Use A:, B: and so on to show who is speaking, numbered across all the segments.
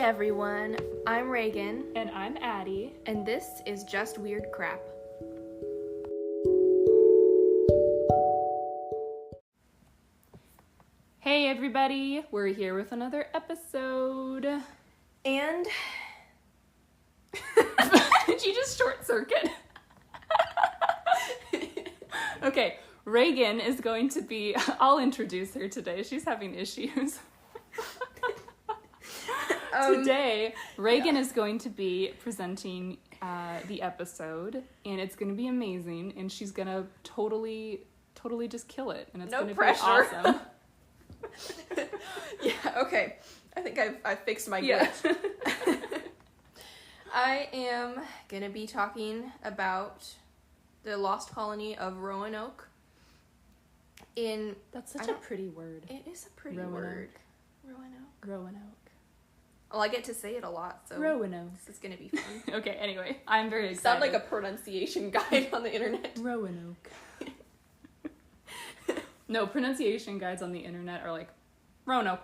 A: everyone, I'm Reagan.
B: And I'm Addie.
A: And this is Just Weird Crap.
B: Hey everybody, we're here with another episode.
A: And...
B: Did you just short circuit? Okay, Reagan is going to be... I'll introduce her today. She's having issues. Today, Reagan is going to be presenting the episode, and it's going to be amazing, and she's going to totally just kill it, and it's going to be awesome.
A: Yeah, okay. I think I've fixed my glitch. Yeah. I am going to be talking about the lost colony of Roanoke.
B: That's such a pretty word.
A: It is a pretty
B: Roanoke.
A: word.
B: Roanoke.
A: Well, I get to say it a lot, so
B: Roanoke.
A: This is going to be fun.
B: Okay, anyway, I'm very excited.
A: Sound like a pronunciation guide on the internet.
B: Roanoke. No, pronunciation guides on the internet are like, Roanoke.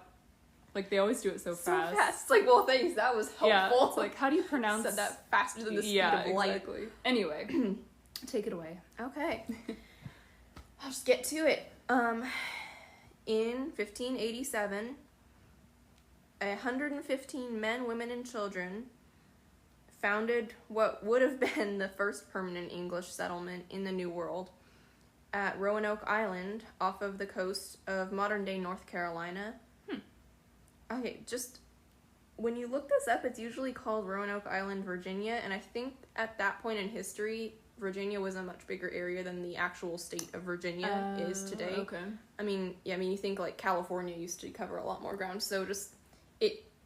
B: Like, they always do it so fast.
A: It's like, well, thanks, that was helpful.
B: Yeah, it's like, how do you pronounce...
A: Said that faster than the speed of light.
B: Exactly. Anyway, take it away.
A: Okay. I'll just get to it. In 1587... 115 men, women, and children founded what would have been the first permanent English settlement in the New World at Roanoke Island off of the coast of modern-day North Carolina. Okay, just when you look this up, it's usually called Roanoke Island, Virginia, and I think at that point in history, Virginia was a much bigger area than the actual state of Virginia is today.
B: Okay.
A: I mean, you think like California used to cover a lot more ground, so just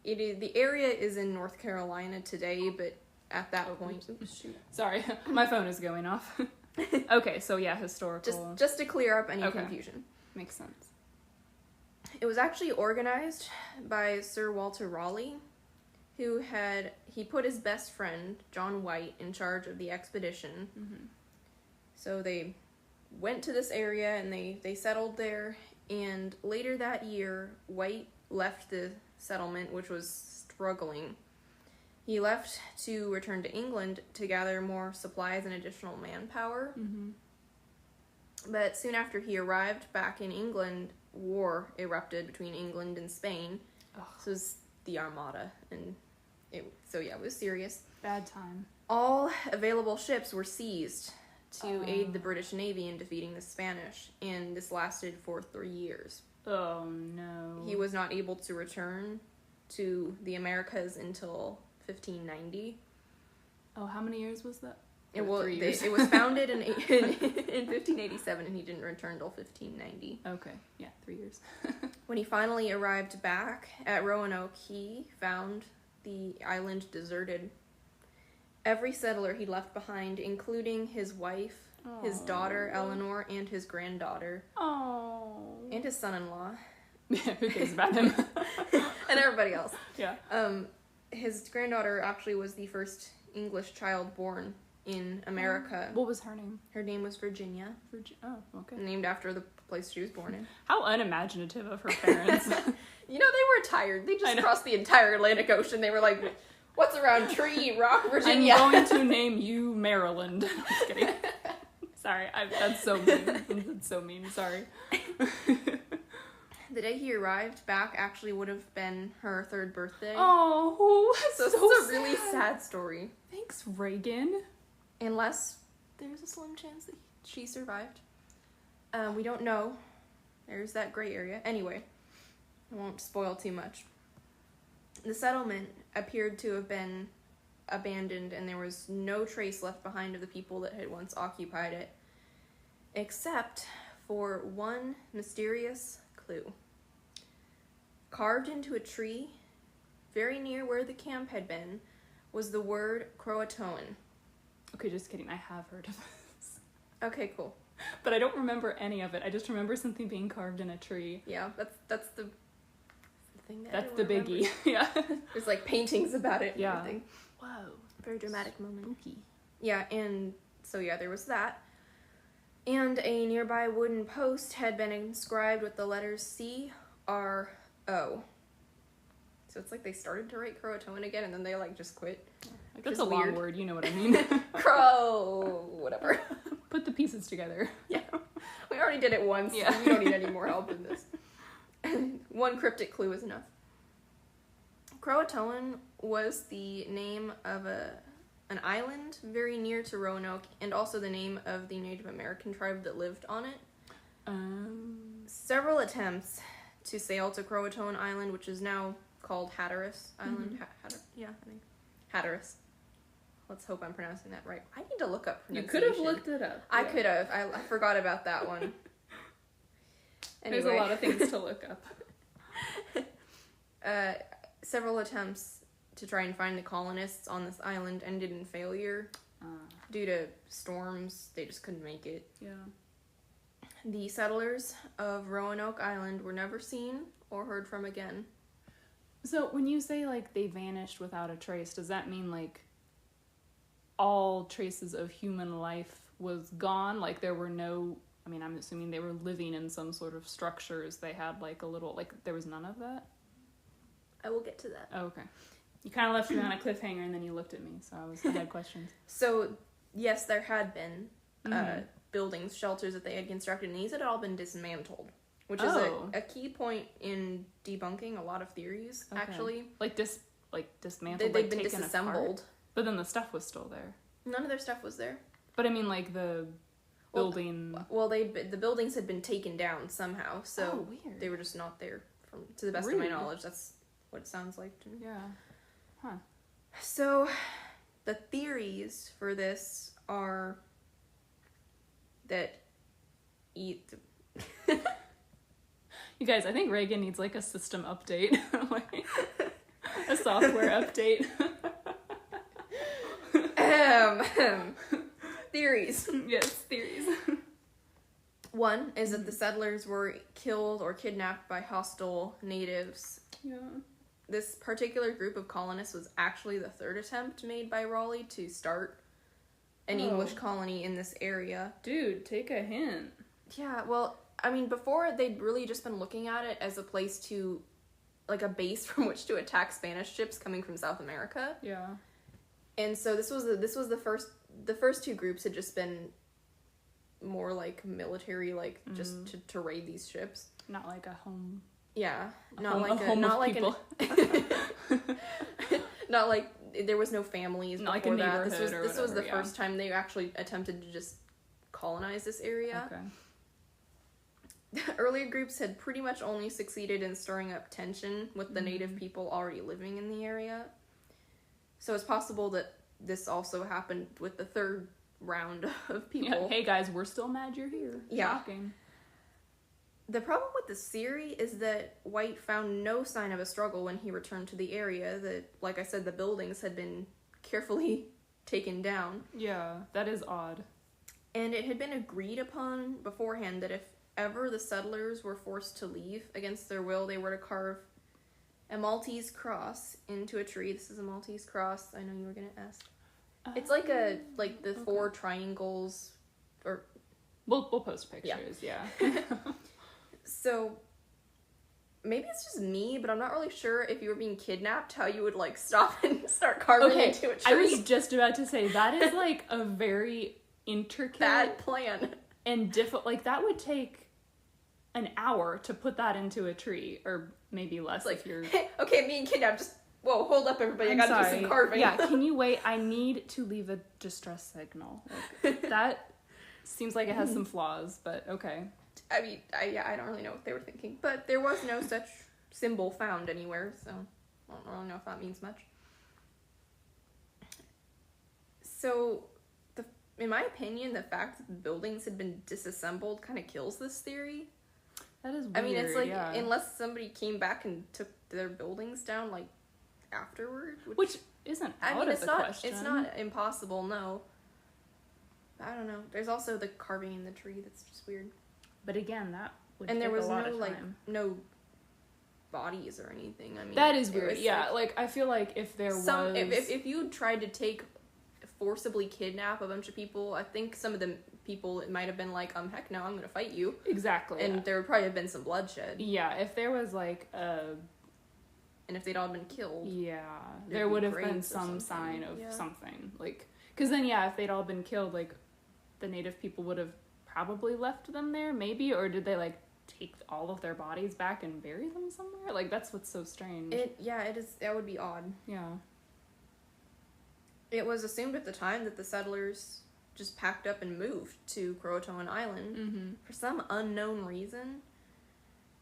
A: It is, the area is in North Carolina today, but at that point...
B: Oops, shoot. Sorry, my phone is going off. Okay, so yeah, historical...
A: Just to clear up any confusion.
B: Makes sense.
A: It was actually organized by Sir Walter Raleigh, he put his best friend, John White, in charge of the expedition. Mm-hmm. So they went to this area and they settled there, and later that year, White left the settlement, which was struggling. He left to return to England to gather more supplies and additional manpower. Mm-hmm. But soon after he arrived back in England, war erupted between England and Spain. Ugh. So it was the Armada, and it was serious.
B: Bad time.
A: All available ships were seized to aid the British Navy in defeating the Spanish, and this lasted for 3 years.
B: Oh, no.
A: He was not able to return to the Americas until 1590.
B: Oh, how many years was that?
A: It was founded in 1587, and he didn't return until 1590.
B: Okay, yeah, 3 years.
A: When he finally arrived back at Roanoke, he found the island deserted. Every settler he left behind, including his wife, his daughter, Eleanor, and his granddaughter. Oh. And his son-in-law.
B: Yeah, who cares about him?
A: And everybody else.
B: Yeah.
A: His granddaughter actually was the first English child born in America.
B: What was her name?
A: Her name was Virginia.
B: Oh, okay.
A: Named after the place she was born in.
B: How unimaginative of her parents.
A: They were tired. They just crossed the entire Atlantic Ocean. They were like... What's around Tree Rock, Virginia?
B: I'm going to name you Maryland. I'm just kidding. Sorry, that's so mean. That's so mean, sorry.
A: The day he arrived back actually would have been her 3rd birthday.
B: Oh,
A: so this is a really sad story.
B: Thanks, Reagan.
A: Unless there's a slim chance that she survived. We don't know. There's that gray area. Anyway, I won't spoil too much. The settlement appeared to have been abandoned, and there was no trace left behind of the people that had once occupied it, except for one mysterious clue. Carved into a tree, very near where the camp had been, was the word Croatoan.
B: Okay, just kidding. I have heard of this.
A: Okay, cool.
B: But I don't remember any of it. I just remember something being carved in a tree.
A: Yeah, that's the thing
B: that's the biggie. Yeah.
A: There's like paintings about it.
B: Yeah.
A: And everything.
B: Whoa.
A: Very dramatic moment.
B: Spooky.
A: Yeah, and so there was that. And a nearby wooden post had been inscribed with the letters C-R-O. So it's like they started to write Croatoan again, and then they, like, just quit.
B: Like, that's a long word, you know what I mean.
A: Whatever.
B: Put the pieces together.
A: Yeah. We already did it once. Yeah. We don't need any more help in this. One cryptic clue is enough. Croatoan was the name of an island very near to Roanoke, and also the name of the Native American tribe that lived on it. Several attempts to sail to Croatoan Island, which is now called Hatteras Island. I think Hatteras. Let's hope I'm pronouncing that right. I need to look up pronunciation.
B: You could have looked it up.
A: I could have. I forgot about that one. Anyway.
B: There's a lot of things to look up.
A: Several attempts to try and find the colonists on this island ended in failure. Due to storms, they just couldn't make it.
B: Yeah.
A: The settlers of Roanoke Island were never seen or heard from again.
B: So when you say, like, they vanished without a trace, does that mean, like, all traces of human life was gone? Like, there were no... I mean, I'm assuming they were living in some sort of structures. They had, like, a little... Like, there was none of that?
A: I will get to that.
B: Oh, okay. You kind of left me on a cliffhanger, and then you looked at me, so I had questions.
A: So, yes, there had been buildings, shelters that they had constructed, and these had all been dismantled, which is a key point in debunking a lot of theories, actually.
B: Like dismantled,
A: they've been disassembled.
B: Apart. But then the stuff was still there.
A: None of their stuff was there.
B: But I mean, like, the building...
A: Well, the buildings had been taken down somehow, so
B: weird.
A: They were just not there, to the best of my knowledge. That's what it sounds like to me.
B: Yeah. Huh.
A: So, the theories for this are that
B: You guys, I think Reagan needs, like, a system update. Like, a software update.
A: Theories.
B: Yes, theories.
A: One is that the settlers were killed or kidnapped by hostile natives.
B: Yeah.
A: This particular group of colonists was actually the third attempt made by Raleigh to start an English colony in this area.
B: Dude, take a hint.
A: Yeah, well, I mean, before they'd really just been looking at it as a place to, like, a base from which to attack Spanish ships coming from South America.
B: Yeah.
A: And so this was the first two groups had just been more like military, like just to raid these ships.
B: Not like a home.
A: Yeah,
B: not
A: like there was no families
B: not
A: before
B: like a
A: that.
B: neighborhood
A: This was the first time they actually attempted to just colonize this area.
B: Okay.
A: Earlier groups had pretty much only succeeded in stirring up tension with the native people already living in the area. So it's possible that this also happened with the third round of people.
B: Yeah. Hey guys, we're still mad you're here.
A: Yeah.
B: Shocking.
A: The problem with this theory is that White found no sign of a struggle when he returned to the area. That, like I said, the buildings had been carefully taken down.
B: Yeah, that is odd.
A: And it had been agreed upon beforehand that if ever the settlers were forced to leave against their will, they were to carve a Maltese cross into a tree. This is a Maltese cross. I know you were going to ask. It's like the four triangles, or...
B: We'll post pictures, yeah.
A: So, maybe it's just me, but I'm not really sure if you were being kidnapped, how you would, like, stop and start carving into a tree.
B: I was just about to say, that is, like, a very intricate...
A: bad plan.
B: And like, that would take an hour to put that into a tree, or maybe less
A: like,
B: if you're...
A: Hey, okay, me and kidnapped, just... Whoa, hold up, everybody, I gotta do some carving.
B: Yeah, can you wait? I need to leave a distress signal. Like, that seems like it has some flaws, but okay.
A: I mean, I don't really know what they were thinking. But there was no such symbol found anywhere, so I don't really know if that means much. So, in my opinion, the fact that the buildings had been disassembled kind of kills this theory.
B: That is weird,
A: I mean, it's like, unless somebody came back and took their buildings down, like, afterward.
B: Which isn't out of the question.
A: It's not impossible, no. I don't know. There's also the carving in the tree that's just weird.
B: But again, that would
A: and
B: take
A: there was
B: a lot
A: no
B: of
A: like
B: time.
A: no bodies or anything. I mean,
B: that is weird.
A: Was,
B: yeah, like I feel like if there was
A: if you tried to forcibly kidnap a bunch of people, I think some of the people it might have been like, heck no, I'm gonna fight you.
B: Exactly.
A: And there would probably have been some bloodshed.
B: Yeah, if there was like
A: And if they'd all been killed...
B: Yeah, there would have been some sign of something. Like, because then, if they'd all been killed, like, the native people would have probably left them there, maybe? Or did they, like, take all of their bodies back and bury them somewhere? Like, that's what's so strange.
A: It is. That would be odd.
B: Yeah.
A: It was assumed at the time that the settlers just packed up and moved to Croatoan Island for some unknown reason.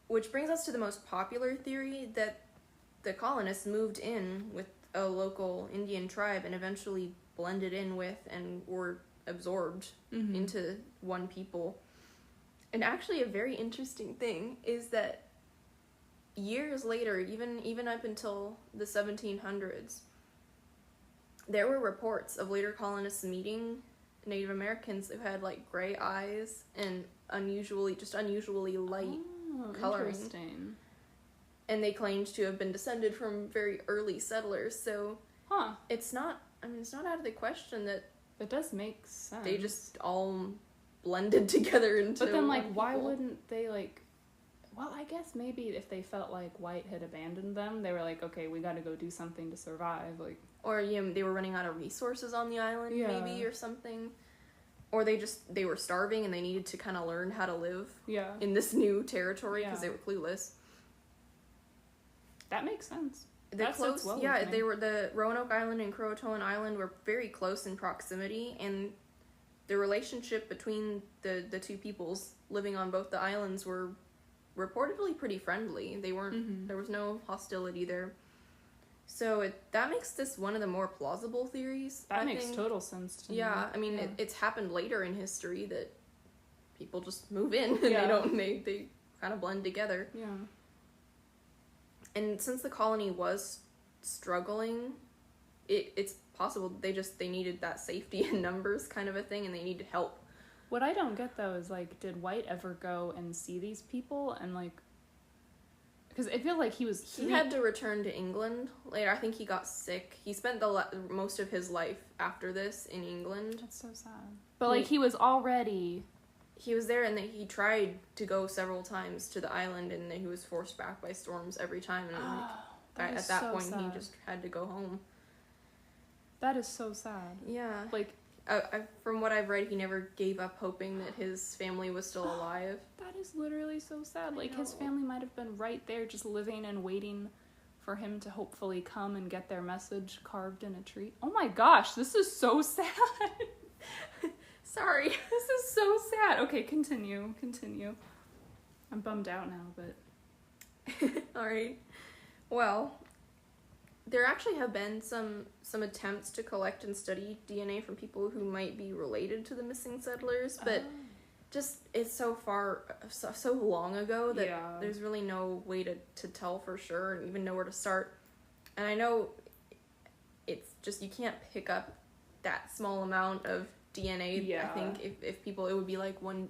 A: Which brings us to the most popular theory, that the colonists moved in with a local Indian tribe and eventually blended in with and were absorbed into one people. And actually a very interesting thing is that years later, even up until the 1700s, there were reports of later colonists meeting Native Americans who had, like, gray eyes and unusually light coloring.
B: Interesting.
A: And they claimed to have been descended from very early settlers, so it's not out of the question that
B: it does make sense.
A: They just all blended together into.
B: But then, like, why wouldn't they, like? Well, I guess maybe if they felt like white had abandoned them, they were like, okay, we got to go do something to survive, like.
A: Or they were running out of resources on the island, maybe, or something. Or they were starving and they needed to kind of learn how to live in this new territory because they were clueless.
B: That makes sense.
A: They're close. Well, they were, the Roanoke Island and Croatoan Island were very close in proximity, and the relationship between the two peoples living on both the islands were reportedly pretty friendly. They weren't. There was no hostility there. So that makes this one of the more plausible theories.
B: That makes total sense to me.
A: Yeah, I mean, it's happened later in history that people just move in and they kind of blend together.
B: Yeah.
A: And since the colony was struggling, it's possible they needed that safety in numbers kind of a thing, and they needed help.
B: What I don't get, though, is, like, did White ever go and see these people and, like... Because I feel like he
A: had to return to England later. I think he got sick. He spent most of his life after this in England.
B: That's so sad. But, like, he was already...
A: He was there, and he tried to go several times to the island, and he was forced back by storms every time. And at that point, he just had to go home.
B: That is so sad.
A: Yeah.
B: Like...
A: from what I've read, he never gave up hoping that his family was still alive.
B: That is literally so sad. Like, his family might have been right there just living and waiting for him to hopefully come and get their message carved in a tree. Oh my gosh, this is so sad.
A: Sorry.
B: This is so sad. Okay, continue. I'm bummed out now, but...
A: Alright. Well... There actually have been some attempts to collect and study DNA from people who might be related to the missing settlers, but just it's so long ago that there's really no way to tell for sure and even know where to start. And I know it's just you can't pick up that small amount of DNA. Yeah. I think if people, it would be like 1%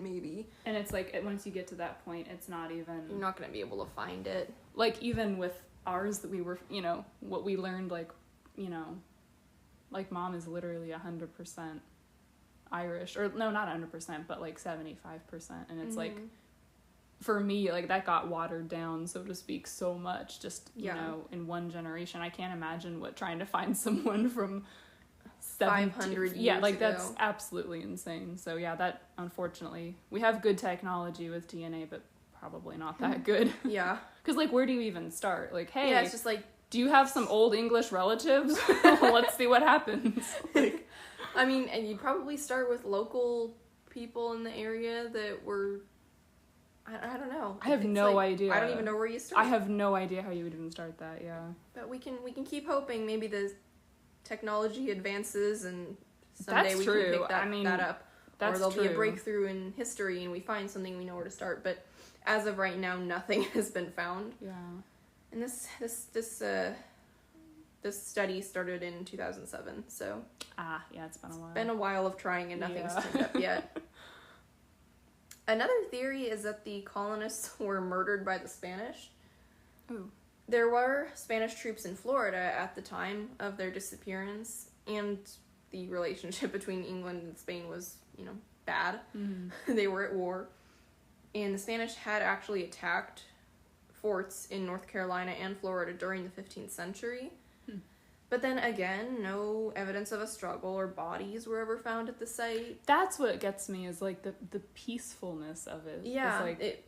A: maybe.
B: And it's like once you get to that point, it's not even...
A: You're not going to be able to find it.
B: Like even with ours that we were, what we learned, like Mom is literally 100% Irish, or no, not 100%, but like 75%, and it's like, for me, like that got watered down, so to speak, so much, just, in one generation. I can't imagine trying to find someone from
A: 500 years
B: yeah, like
A: ago.
B: That's absolutely insane. So yeah, that, unfortunately, we have good technology with DNA, but probably not that good.
A: Yeah.
B: Because, like, where do you even start? Like, hey,
A: it's just like,
B: do you have some old English relatives? Let's see what happens. Like,
A: I mean, and you'd probably start with local people in the area that were, I don't know.
B: I have no idea.
A: I don't even know where you start.
B: I have no idea how you would even start that, yeah.
A: But we can keep hoping maybe the technology advances and someday we can pick that up. Or there'll be a breakthrough in history and we find something we know where to start. But as of right now, nothing has been found.
B: Yeah.
A: And this study started in 2007, so...
B: yeah, it's been a while.
A: It's been a while of trying and nothing's turned up yet. Another theory is that the colonists were murdered by the Spanish.
B: Ooh.
A: There were Spanish troops in Florida at the time of their disappearance, and the relationship between England and Spain was, bad. Mm-hmm. They were at war. And the Spanish had actually attacked forts in North Carolina and Florida during the 15th century. But then again, no evidence of a struggle or bodies were ever found at the site.
B: That's what gets me, is like the peacefulness of it.
A: Yeah.
B: Like,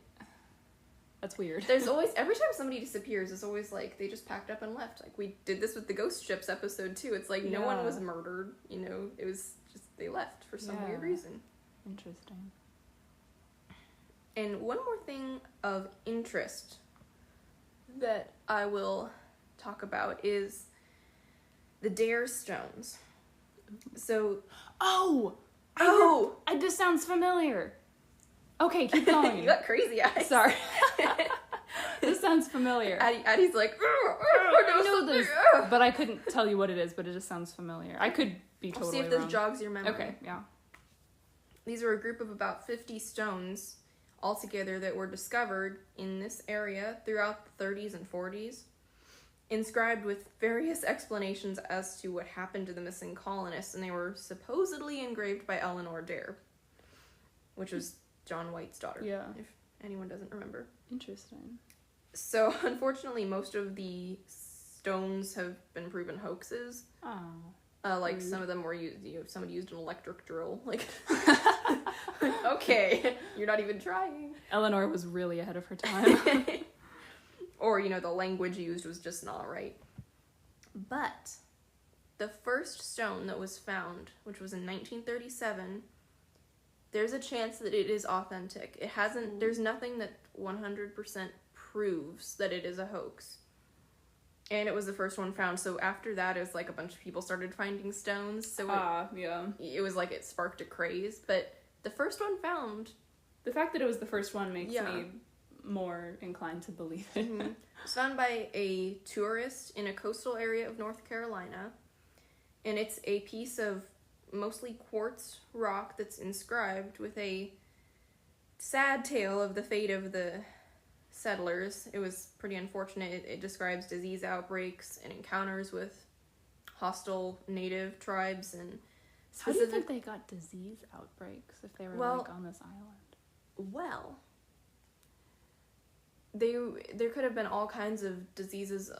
B: that's weird.
A: There's always, every time somebody disappears, it's always like they just packed up and left. Like we did this with the ghost ships episode too. It's like no one was murdered, you know, it was just they left for some weird reason.
B: Interesting.
A: And one more thing of interest that I will talk about is the Dare stones. So,
B: this sounds familiar. Okay, keep going.
A: You got crazy eyes.
B: Sorry. This sounds familiar.
A: Addie's like,
B: I know this, but I couldn't tell you what it is, but it just sounds familiar. I could be totally
A: see if
B: wrong.
A: this jogs your memory.
B: Okay, yeah.
A: These are a group of about 50 stones altogether that were discovered in this area throughout the 30s and 40s, inscribed with various explanations as to what happened to the missing colonists, and they were supposedly engraved by Eleanor Dare, which was John White's daughter, if anyone doesn't remember. Interesting. So, unfortunately, most of the stones have been proven hoaxes. Like, some of them were used, somebody used an electric drill. Like, okay, you're not even trying.
B: Eleanor was really ahead of her time.
A: Or, the language used was just not right. But the first stone that was found, which was in 1937, there's a chance that it is authentic. It hasn't, there's nothing that 100% proves that it is a hoax. And it was the first one found, so after that, it was like a bunch of people started finding stones, so it was like it sparked a craze, but the first one found...
B: The fact that it was the first one makes me more inclined to believe it.
A: It was found by a tourist in a coastal area of North Carolina, and it's a piece of mostly quartz rock that's inscribed with a sad tale of the fate of the settlers. It was pretty unfortunate. It describes disease outbreaks and encounters with hostile native tribes and
B: How do you think they got disease outbreaks if they were on this island?
A: Well, there could have been all kinds of diseases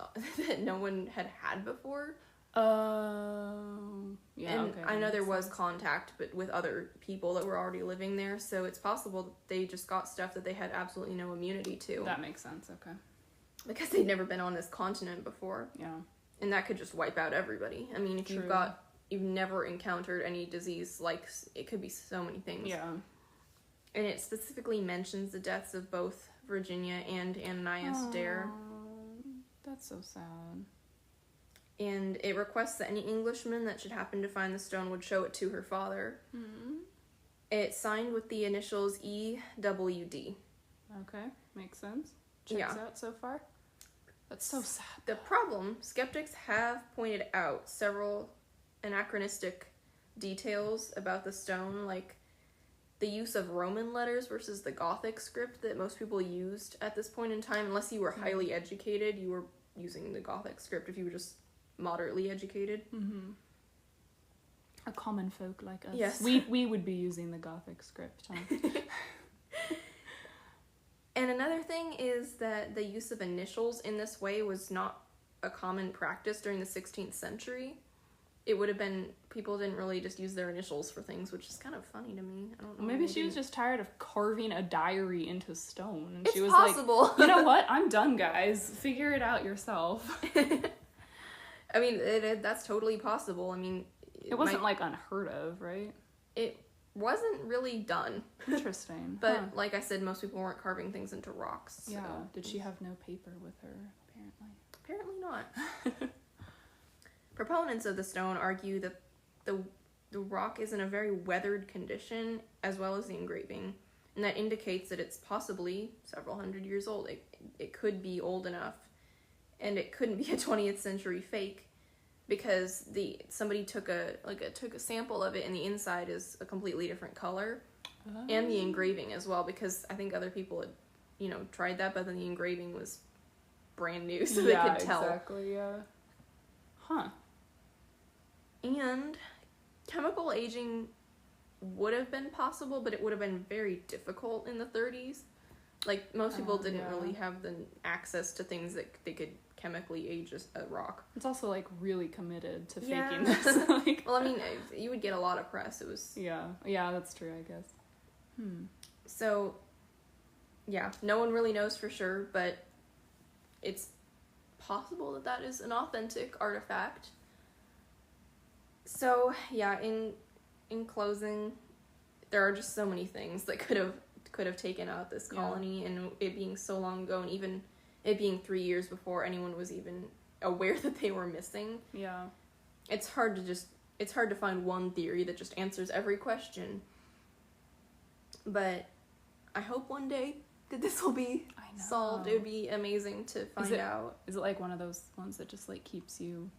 A: that no one had before. I know there was contact, but with other people that were already living there, so it's possible that they just got stuff that they had absolutely no immunity to.
B: That makes sense, okay.
A: Because they'd never been on this continent before.
B: Yeah.
A: And that could just wipe out everybody. I mean, if you've never encountered any disease, like, it could be so many things.
B: Yeah.
A: And it specifically mentions the deaths of both Virginia and Ananias Dare.
B: That's so sad.
A: And it requests that any Englishman that should happen to find the stone would show it to her father. Mm-hmm. It's signed with the initials EWD.
B: Okay, makes sense. Checks out so far. That's so sad.
A: The problem, skeptics have pointed out several anachronistic details about the stone, like the use of Roman letters versus the Gothic script that most people used at this point in time. Unless you were highly educated, you were using the Gothic script. If you were just moderately educated.
B: Mm-hmm. A common folk like us.
A: Yes.
B: We would be using the Gothic script, huh?
A: And another thing is that the use of initials in this way was not a common practice during the 16th century. It would have been, people didn't really just use their initials for things, which is kind of funny to me. I don't know.
B: Maybe she was just tired of carving a diary into stone. And she was
A: possible.
B: Like, you know what? I'm done, guys. Figure it out yourself.
A: I mean, that's totally possible. I mean...
B: It wasn't, unheard of, right?
A: It wasn't really done.
B: Interesting.
A: But, like I said, most people weren't carving things into rocks. So.
B: Yeah. Did she have no paper with her, apparently?
A: Apparently not. Proponents of the stone argue that the rock is in a very weathered condition, as well as the engraving, and that indicates that it's possibly several hundred years old. It could be old enough, and it couldn't be a 20th century fake, because somebody took a sample of it, and the inside is a completely different color, and the engraving as well, because I think other people had, tried that, but then the engraving was brand new, so they could tell.
B: Exactly, yeah. Huh.
A: And chemical aging would have been possible, but it would have been very difficult in the 30s. Like, most people didn't really have the access to things that they could chemically age a rock.
B: It's also, like, really committed to faking this. Like,
A: well, I mean, you would get a lot of press. It was...
B: Yeah, that's true, I guess.
A: So, yeah, no one really knows for sure, but it's possible that is an authentic artifact. So, yeah, in closing, there are just so many things that could have taken out this colony, and it being so long ago, and even it being 3 years before anyone was even aware that they were missing.
B: Yeah.
A: It's hard to find one theory that just answers every question. But I hope one day that this will be solved. It would be amazing to find out.
B: Is it like one of those ones that just like keeps you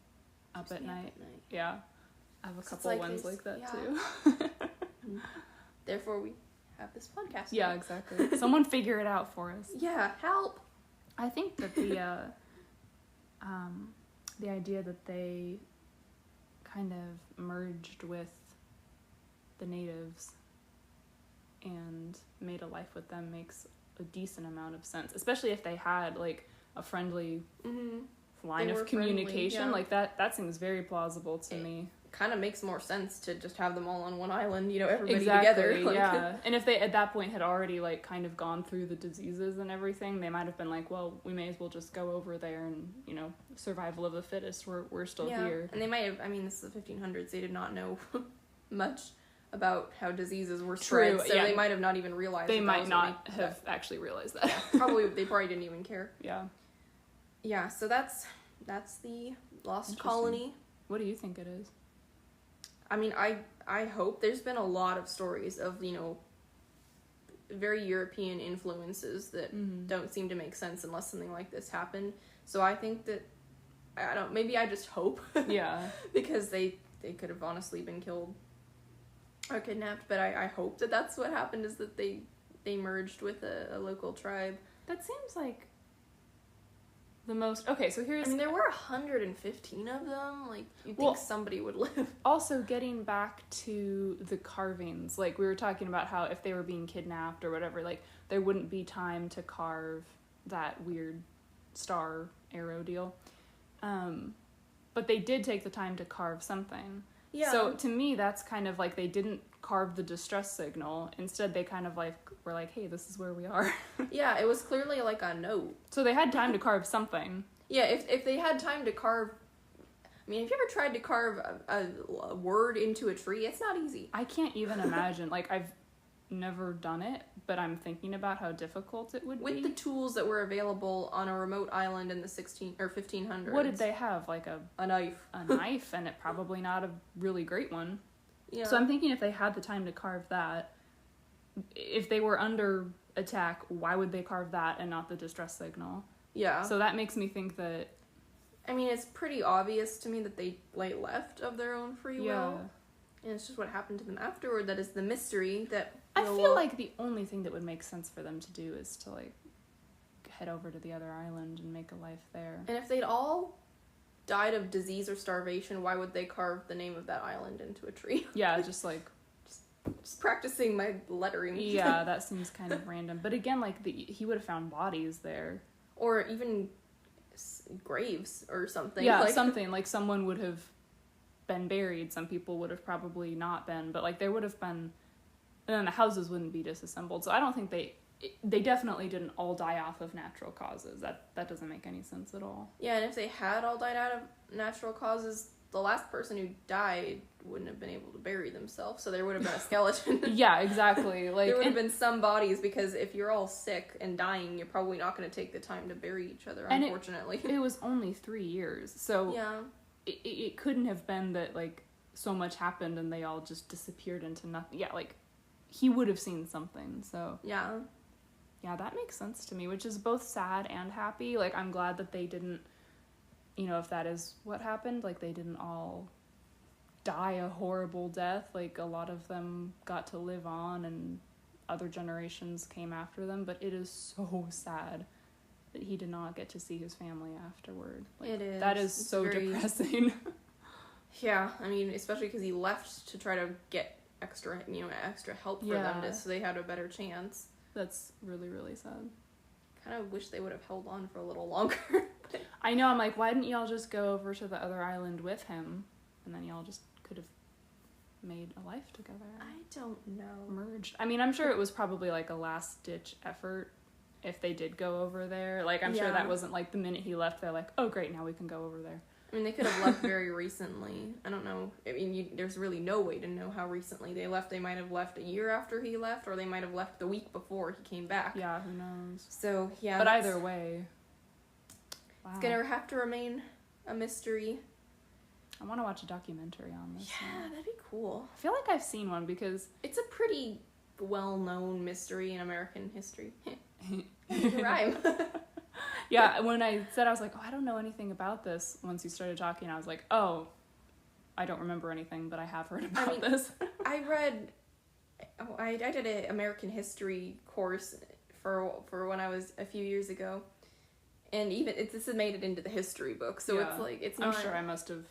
B: up at night? Yeah. I have a couple ones like that too.
A: Therefore we have this podcast.
B: Yeah, exactly. Someone figure it out for us.
A: Yeah, help.
B: I think that the idea that they kind of merged with the natives and made a life with them makes a decent amount of sense, especially if they had like a friendly line of communication. Like that seems very plausible to me.
A: Kind of makes more sense to just have them all on one island, everybody together. Like,
B: yeah. And if they at that point had already like kind of gone through the diseases and everything, they might have been like, well, we may as well just go over there and survival of the fittest. We're still here.
A: And they might have. I mean, this is the 1500s. They did not know much about how diseases were spread, so they might have not even realized.
B: They might not have actually realized that.
A: They probably didn't even care.
B: Yeah.
A: Yeah. So that's the lost colony.
B: What do you think it is?
A: I mean, I hope. There's been a lot of stories of, very European influences that don't seem to make sense unless something like this happened. So I think that, maybe I just hope.
B: Yeah.
A: Because they could have honestly been killed or kidnapped, but I hope that that's what happened, is that they merged with a local tribe.
B: That seems like the most... Okay, so here's...
A: I mean, there were 115 of them. Like, you'd think somebody would live.
B: Also, getting back to the carvings, like, we were talking about how if they were being kidnapped or whatever, like, there wouldn't be time to carve that weird star arrow deal. But they did take the time to carve something. Yeah. So, to me, that's kind of like they didn't carve the distress signal. Instead, they kind of like were like, hey, this is where we are.
A: Yeah, it was clearly like a note.
B: So they had time to carve something.
A: Yeah, if they had time to carve... I mean, have you ever tried to carve a word into a tree? It's not easy.
B: I can't even imagine. Like, I've never done it, but I'm thinking about how difficult it would be.
A: With the tools that were available on a remote island in the 1500s.
B: What did they have? Like
A: a knife.
B: A knife, and it probably not a really great one.
A: Yeah.
B: So I'm thinking if they had the time to carve that, if they were under attack, why would they carve that and not the distress signal?
A: Yeah.
B: So that makes me think that...
A: I mean, it's pretty obvious to me that they left of their own free will. And it's just what happened to them afterward that is the mystery that...
B: I feel like the only thing that would make sense for them to do is to, like, head over to the other island and make a life there.
A: And if they'd all died of disease or starvation, why would they carve the name of that island into a tree?
B: Yeah, just, like...
A: Just practicing my lettering.
B: Yeah, that seems kind of random. But again, like, he would have found bodies there.
A: Or even graves or something.
B: Yeah, something. Like, someone would have been buried. Some people would have probably not been. But, like, there would have been... And then the houses wouldn't be disassembled. So I don't think they definitely didn't all die off of natural causes. That doesn't make any sense at all.
A: Yeah, and if they had all died out of natural causes, the last person who died wouldn't have been able to bury themselves, so there would have been a skeleton.
B: Yeah, exactly. Like,
A: there would have been some bodies, because if you're all sick and dying, you're probably not going to take the time to bury each other, unfortunately.
B: It was only 3 years, so
A: yeah.
B: It couldn't have been that, like, so much happened and they all just disappeared into nothing. Yeah, like, he would have seen something, so...
A: Yeah.
B: Yeah, that makes sense to me, which is both sad and happy. Like, I'm glad that they didn't, if that is what happened, like, they didn't all die a horrible death. Like, a lot of them got to live on and other generations came after them, but it is so sad that he did not get to see his family afterward. Like,
A: it is.
B: That is so depressing.
A: Yeah, I mean, especially because he left to try to get extra help for them, so they had a better chance.
B: That's really, really sad.
A: Kind of wish they would have held on for a little longer.
B: I know, I'm like, why didn't y'all just go over to the other island with him? And then y'all just could have made a life together.
A: I don't know.
B: Merged. I mean, I'm sure it was probably like a last-ditch effort if they did go over there. Like, I'm sure that wasn't like the minute he left, they're like, oh, great, now we can go over there.
A: I mean, they could have left very recently. I don't know. I mean, there's really no way to know how recently they left. They might have left a year after he left, or they might have left the week before he came back.
B: Yeah, who knows?
A: So, yeah.
B: But either way. Wow.
A: It's gonna have to remain a mystery.
B: I want to watch a documentary on this.
A: Yeah, that'd be cool.
B: I feel like I've seen one because...
A: It's a pretty well-known mystery in American history. Rhyme.
B: Yeah, when I said, I was like, oh, I don't know anything about this. Once you started talking, I was like, oh, I don't remember anything, but I have heard about this. I
A: did an American history course for when I was a few years ago. And even, this has made it into the history book, so it's like, it's not...
B: I'm sure I must have...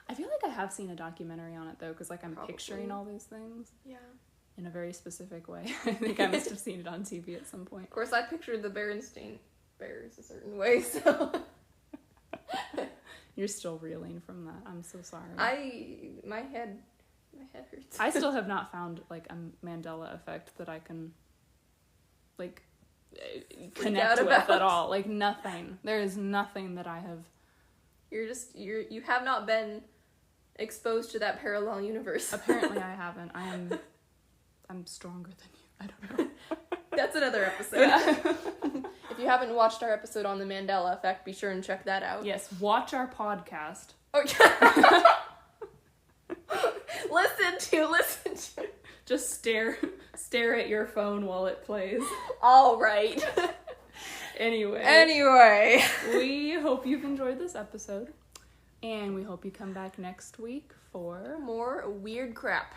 B: I feel like I have seen a documentary on it, though, because, like, I'm picturing all these things.
A: Yeah.
B: In a very specific way. I think I must have seen it on TV at some point.
A: Of course, I pictured the Berenstain Bears a certain way, so...
B: You're still reeling from that. I'm so sorry.
A: My head hurts.
B: I still have not found, like, a Mandela effect that I can, like, connect with at all. Like, nothing. There is nothing that I have...
A: You have not been exposed to that parallel universe.
B: Apparently I haven't. I'm stronger than you. I don't know.
A: That's another episode. Yeah. If you haven't watched our episode on the Mandela effect, be sure and check that out.
B: Yes, watch our podcast.
A: Oh, yeah. Listen to.
B: Just stare at your phone while it plays.
A: All right.
B: Anyway, we hope you've enjoyed this episode, and we hope you come back next week for
A: more weird crap.